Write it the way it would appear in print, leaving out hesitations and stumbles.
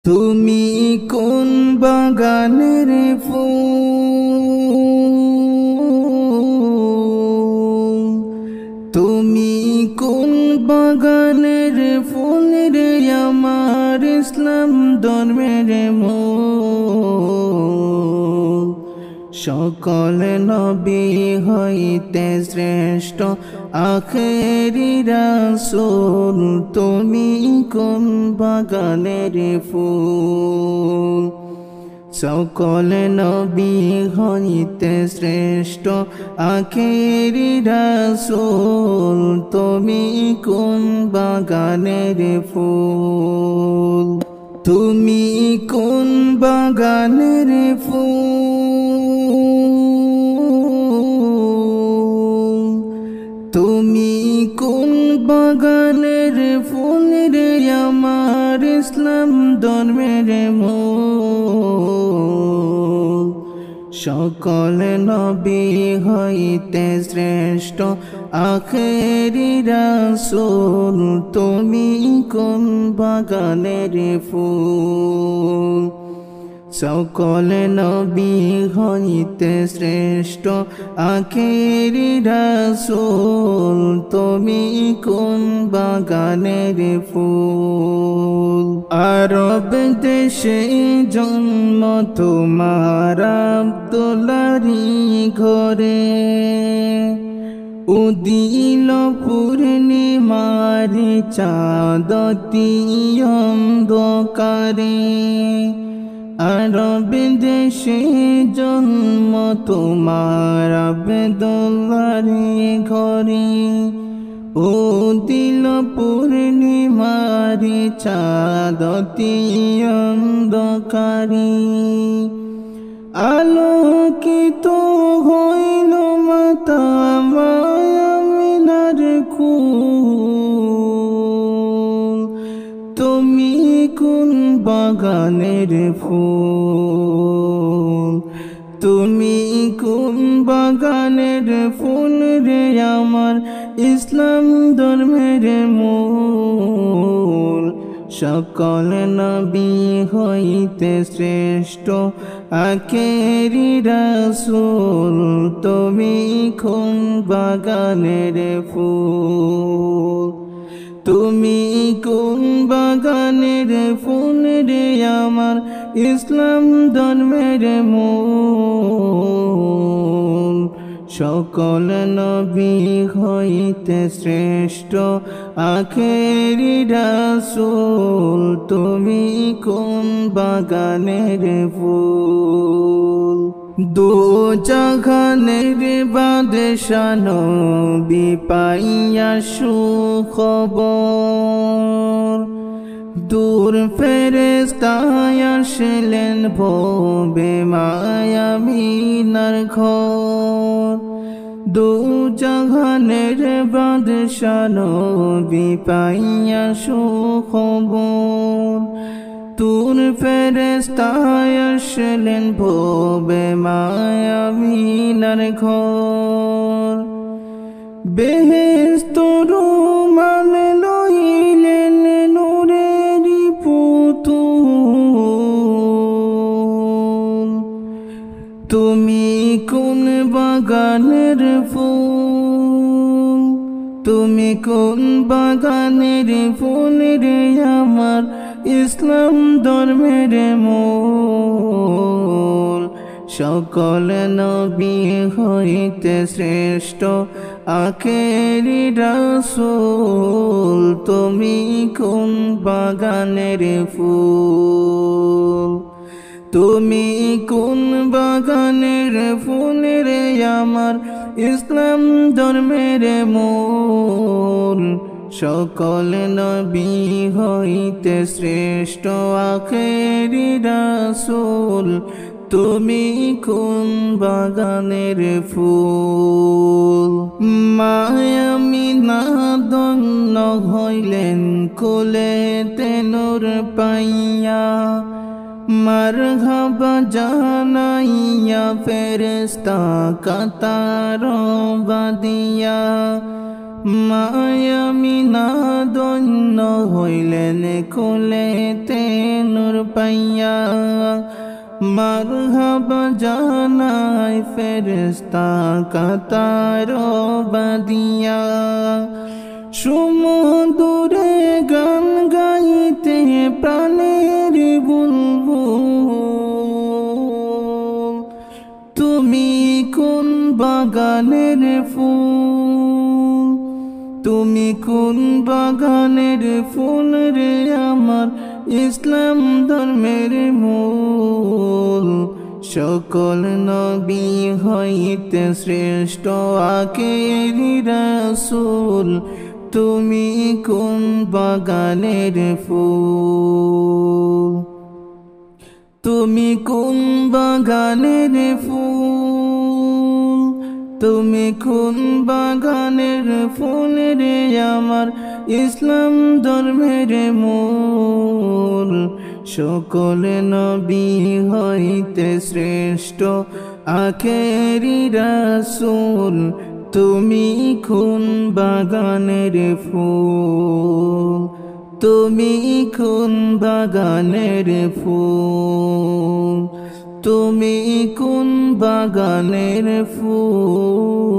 তুমি কোন বাগানের ফুল, তুমি কোন বাগানের ফুল রে আমার ইসলাম ধর্মের মূল। সকল নবী হইতে শ্রেষ্ঠ আখেরি রাসূল, তুমি কোন বাগানের ফুল। সকল নবী হইতে শ্রেষ্ঠ আখেরি রাসূল, তুমি কোন বাগানের ফুল। তুমি কোন বাগানের ফুল, তুমি কোন বাগানের ফুল রে আমার ইসলাম ধর্মের মূল। সকল নবী হইতে শ্রেষ্ঠ আখেরি রাসূল, তুমি কোন বাগানের ফুল। সকল নবী হইতে শ্রেষ্ঠ আখেরি রাসূল, তুমি কোন বাগানের ফুল। আরব দেশে জন্ম তোমার আব্দুল্লাহরি ঘরে, উদিল পূর্ণিমার চাঁদতি অন্ধকারে। আরব দেশে জন্ম তোমার আব্দুল্লাহরি ঘরে, উদিল পূর্ণিমার চাঁদতি অন্ধকারে। আলোকিত হইল মাতা আমিনার কুল, তুমি কোন বাগানের ফুল। তুমি কোন বাগানের ফুল রে আমার ইসলাম ধর্মের মূল। সকল নবী হইতে শ্রেষ্ঠ আখেরি রাসূল, তুমি কোন বাগানের ফুল। তুমি কোন বাগানের ফুল রে আমার ইসলাম ধর্মের মূল। সকল নবী হইতে শ্রেষ্ঠ আখেরি রাসূল, তুমি কোন বাগানের ফুল। দোজাহানের বাদশা নবী পাইয়া সুখবর, দূর ফেরেশতা আসলেন ভবে মায়ামিনার ঘর। দোজাহানের বাদশা নবী পাইয়া সুখবর, দূর ফেরেশতা আসলেন ভবে মায়ামিনার ঘর। বেহেশত রুমাল লইলেন নূরেরি পুতুল, তুমি কোন বাগানের ফুল। তুমি কোন বাগানের ফুল রে আমার ইসলাম ধর্মের মূল। সকল নবী হইতে শ্রেষ্ঠ আখেরি রাসূল, তুমি কোন বাগানের ফুল। তুমি কোন বাগানের ফুল রে আমার ইসলাম ধর্মের মূল। সকল নবী হইতে শ্রেষ্ঠ আখেরি রাসূল, তুমি কোন বাগানের ফুল। মায়ামিনা ধন্য হইলেন কোলেতে নূর পাইয়া, মারহাবা জানাইয়া ফেরেশতা কাতার বাঁধিয়া। মায়ামিনা দন্য হইলেন কোলেতে নূর পাইয়া মারহাবা জানাই ফেরেশতা কাতার বাদিয়া সমুদরে গান গাইতে প্রাণের বুলবুল তুমি কোন বাগানের ফুল তুমি কোন বাগানের ফুল রে আমার ইসলাম ধর্মের মূল সকল নবী হইতে শ্রেষ্ঠ আখেরি রাসূল তুমি কোন বাগানের ফুল তুমি কোন বাগানের ফুল তুমি কোন বাগানের ফুল রে আমার ইসলাম ধর্মের মূল সকল নবী হইতে শ্রেষ্ঠ আখেরি রাসূল তুমি কোন বাগানের ফুল তুমি কোন বাগানের ফুল তুমি কোন বাগানের ফুল